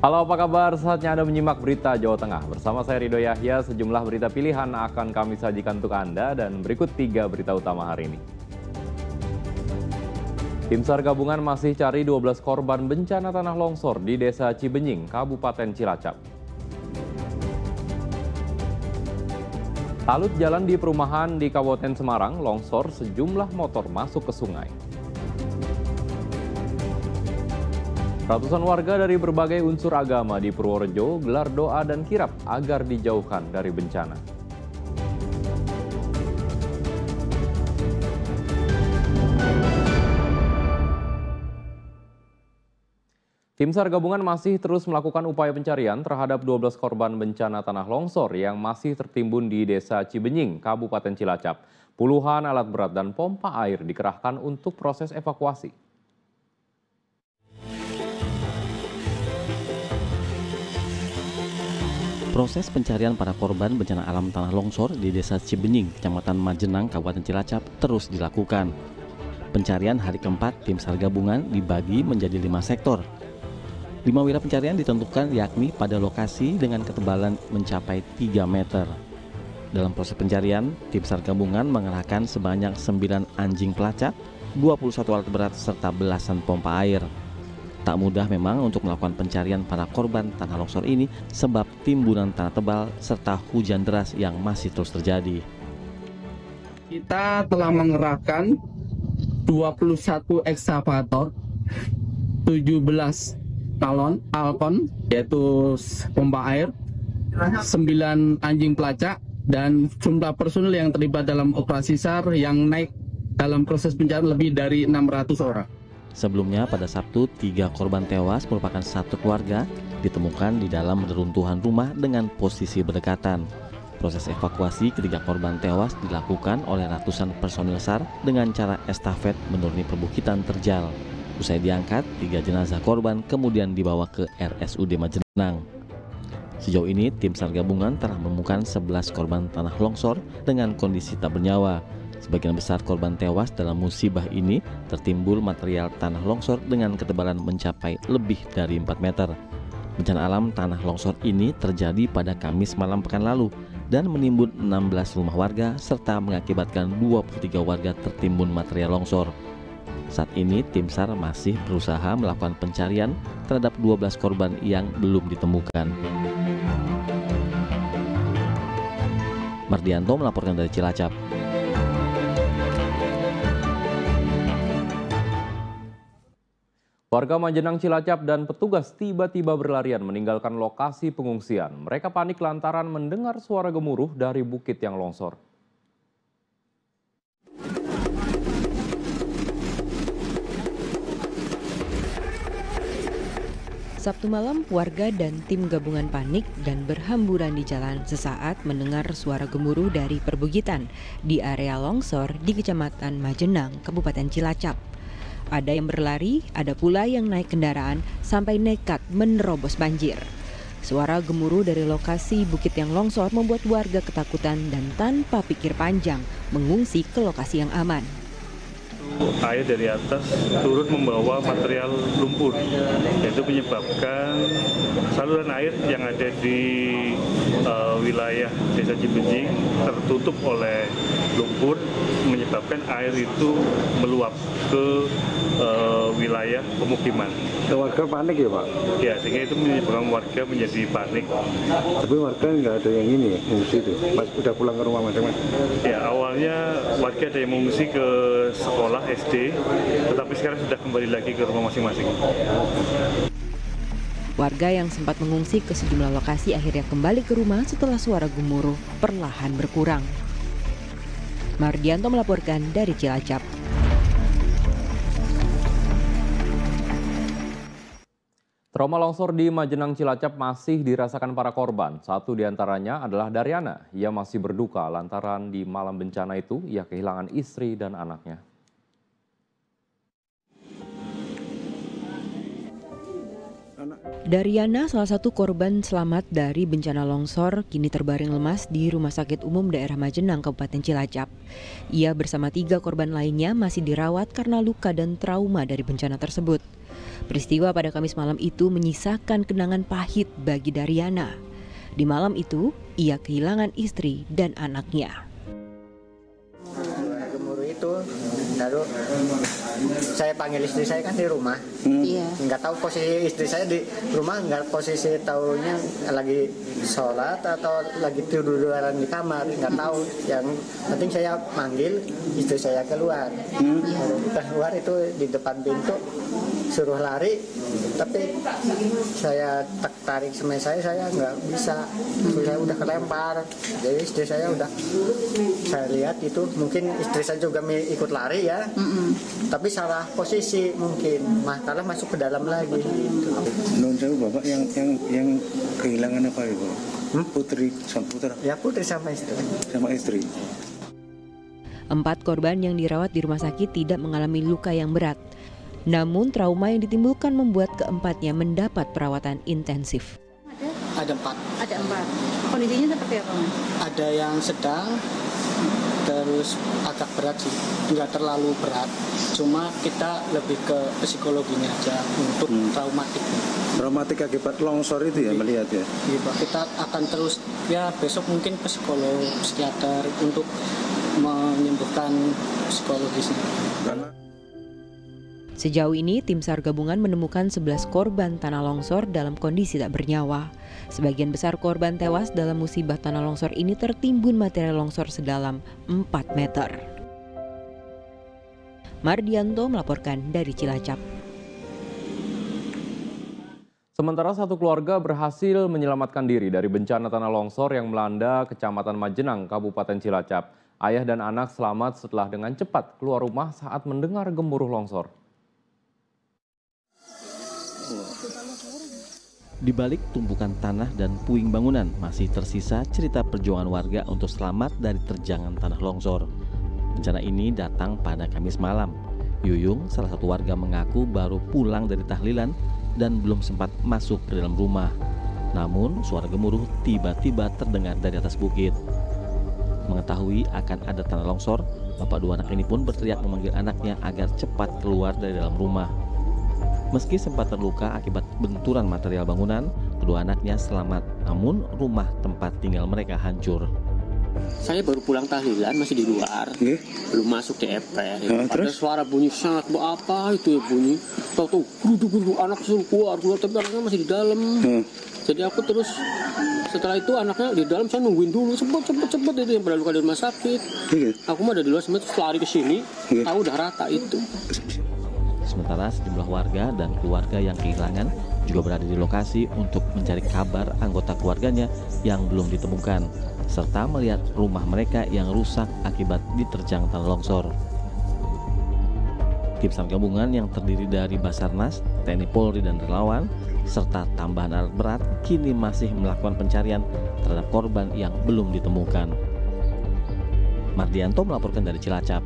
Halo, apa kabar? Saatnya Anda menyimak berita Jawa Tengah. Bersama saya Ridho Yahya, sejumlah berita pilihan akan kami sajikan untuk Anda dan berikut 3 berita utama hari ini. Tim SAR gabungan masih cari 12 korban bencana tanah longsor di Desa Cibenying, Kabupaten Cilacap. Talut jalan di perumahan di Kabupaten Semarang, longsor sejumlah motor masuk ke sungai. Ratusan warga dari berbagai unsur agama di Purworejo gelar doa dan kirap agar dijauhkan dari bencana. Tim SAR gabungan masih terus melakukan upaya pencarian terhadap 12 korban bencana tanah longsor yang masih tertimbun di Desa Cibenying, Kabupaten Cilacap. Puluhan alat berat dan pompa air dikerahkan untuk proses evakuasi. Proses pencarian para korban bencana alam tanah longsor di Desa Cibenying, Kecamatan Majenang, Kabupaten Cilacap terus dilakukan. Pencarian hari keempat tim SAR gabungan dibagi menjadi 5 sektor. 5 wilayah pencarian ditentukan yakni pada lokasi dengan ketebalan mencapai 3 meter. Dalam proses pencarian, tim SAR gabungan mengerahkan sebanyak 9 anjing pelacak, 21 alat berat serta belasan pompa air. Tak mudah memang untuk melakukan pencarian para korban tanah longsor ini sebab timbunan tanah tebal serta hujan deras yang masih terus terjadi. Kita telah mengerahkan 21 ekskavator, 17 galon alkon yaitu pompa air, 9 anjing pelacak dan jumlah personil yang terlibat dalam operasi SAR yang naik dalam proses pencarian lebih dari 600 orang. Sebelumnya pada Sabtu, 3 korban tewas merupakan satu keluarga ditemukan di dalam reruntuhan rumah dengan posisi berdekatan. Proses evakuasi ketiga korban tewas dilakukan oleh ratusan personil SAR dengan cara estafet menuruni perbukitan terjal. Usai diangkat, 3 jenazah korban kemudian dibawa ke RSUD Majenang. Sejauh ini, tim SAR gabungan telah menemukan 11 korban tanah longsor dengan kondisi tak bernyawa. Sebagian besar korban tewas dalam musibah ini tertimbul material tanah longsor dengan ketebalan mencapai lebih dari 4 meter. Bencana alam tanah longsor ini terjadi pada Kamis malam pekan lalu dan menimbun 16 rumah warga serta mengakibatkan 23 warga tertimbun material longsor. Saat ini tim SAR masih berusaha melakukan pencarian terhadap 12 korban yang belum ditemukan. Mardianto melaporkan dari Cilacap. Warga Majenang Cilacap dan petugas tiba-tiba berlarian meninggalkan lokasi pengungsian. Mereka panik lantaran mendengar suara gemuruh dari bukit yang longsor. Sabtu malam, warga dan tim gabungan panik dan berhamburan di jalan sesaat mendengar suara gemuruh dari perbukitan di area longsor di Kecamatan Majenang, Kabupaten Cilacap. Ada yang berlari, ada pula yang naik kendaraan sampai nekat menerobos banjir. Suara gemuruh dari lokasi bukit yang longsor membuat warga ketakutan dan tanpa pikir panjang mengungsi ke lokasi yang aman. Air dari atas turun membawa material lumpur, yaitu menyebabkan saluran air yang ada di wilayah Desa Cibenying tertutup oleh lumpur, menyebabkan air itu meluap ke wilayah pemukiman. Warga panik ya Pak? Ya, sehingga itu menyebabkan warga menjadi panik. Tapi warga nggak ada yang ini ya, mengungsi itu? Mas udah pulang ke rumah masing-masing? Ya, awalnya warga ada yang mengungsi ke sekolah SD, tetapi sekarang sudah kembali lagi ke rumah masing-masing. Warga yang sempat mengungsi ke sejumlah lokasi akhirnya kembali ke rumah setelah suara gemuruh perlahan berkurang. Mardianto melaporkan dari Cilacap. Trauma longsor di Majenang Cilacap masih dirasakan para korban. Satu diantaranya adalah Daryana. Ia masih berduka lantaran di malam bencana itu ia kehilangan istri dan anaknya. Daryana, salah satu korban selamat dari bencana longsor, kini terbaring lemas di Rumah Sakit Umum Daerah Majenang, Kabupaten Cilacap. Ia bersama 3 korban lainnya masih dirawat karena luka dan trauma dari bencana tersebut. Peristiwa pada Kamis malam itu menyisakan kenangan pahit bagi Daryana. Di malam itu, ia kehilangan istri dan anaknya. Gemuruh itu, lalu saya panggil istri saya kan di rumah. Nggak tahu posisi istri saya di rumah, nggak posisi taunya lagi sholat atau lagi tidur-tiduran di kamar, nggak tahu. Yang penting saya manggil istri saya keluar. Keluar itu di depan pintu, suruh lari, tapi saya tarik semen saya nggak bisa. Saya udah kelempar, jadi istri saya udah, saya lihat itu mungkin istri saya juga ikut lari ya, tapi salah posisi mungkin, malah masuk ke dalam lagi. Gitu. Non saya bapak yang kehilangan apa ibu? Putri sama putra? Ya putri sama istri. Sama istri. 4 korban yang dirawat di rumah sakit tidak mengalami luka yang berat. Namun trauma yang ditimbulkan membuat keempatnya mendapat perawatan intensif. Ada 4. Ada 4. Kondisinya seperti apa, Mas? Ada yang sedang, terus agak berat sih, nggak terlalu berat. Cuma kita lebih ke psikologinya aja untuk traumatik. Traumatik akibat longsor itu ya melihat ya? Gitu. Kita akan terus ya besok mungkin psikolog, psikiater untuk menyembuhkan psikologisnya. Sejauh ini, tim SAR gabungan menemukan 11 korban tanah longsor dalam kondisi tak bernyawa. Sebagian besar korban tewas dalam musibah tanah longsor ini tertimbun material longsor sedalam 4 meter. Mardianto melaporkan dari Cilacap. Sementara satu keluarga berhasil menyelamatkan diri dari bencana tanah longsor yang melanda Kecamatan Majenang, Kabupaten Cilacap. Ayah dan anak selamat setelah dengan cepat keluar rumah saat mendengar gemuruh longsor. Di balik tumpukan tanah dan puing bangunan masih tersisa cerita perjuangan warga untuk selamat dari terjangan tanah longsor. Bencana ini datang pada Kamis malam. Yuyung, salah satu warga, mengaku baru pulang dari tahlilan dan belum sempat masuk ke dalam rumah. Namun suara gemuruh tiba-tiba terdengar dari atas bukit. Mengetahui akan ada tanah longsor, bapak 2 anak ini pun berteriak memanggil anaknya agar cepat keluar dari dalam rumah. Meski sempat terluka akibat benturan material bangunan, kedua anaknya selamat, namun rumah tempat tinggal mereka hancur. Saya baru pulang tahlilan, masih di luar, belum masuk DP. Ada suara bunyi sangat apa itu ya bunyi. Tahu-tahu geruduk anak suruh keluar, tapi anaknya masih di dalam. Jadi aku terus setelah itu anaknya di dalam, saya nungguin dulu cepet itu yang pada luka di rumah sakit. Aku mah ada di luar, terus lari ke sini, tahu udah rata itu. Sementara sejumlah warga dan keluarga yang kehilangan juga berada di lokasi untuk mencari kabar anggota keluarganya yang belum ditemukan, serta melihat rumah mereka yang rusak akibat diterjang tanah longsor. Tim SAR gabungan yang terdiri dari Basarnas, TNI Polri dan relawan, serta tambahan alat berat kini masih melakukan pencarian terhadap korban yang belum ditemukan. Mardianto melaporkan dari Cilacap.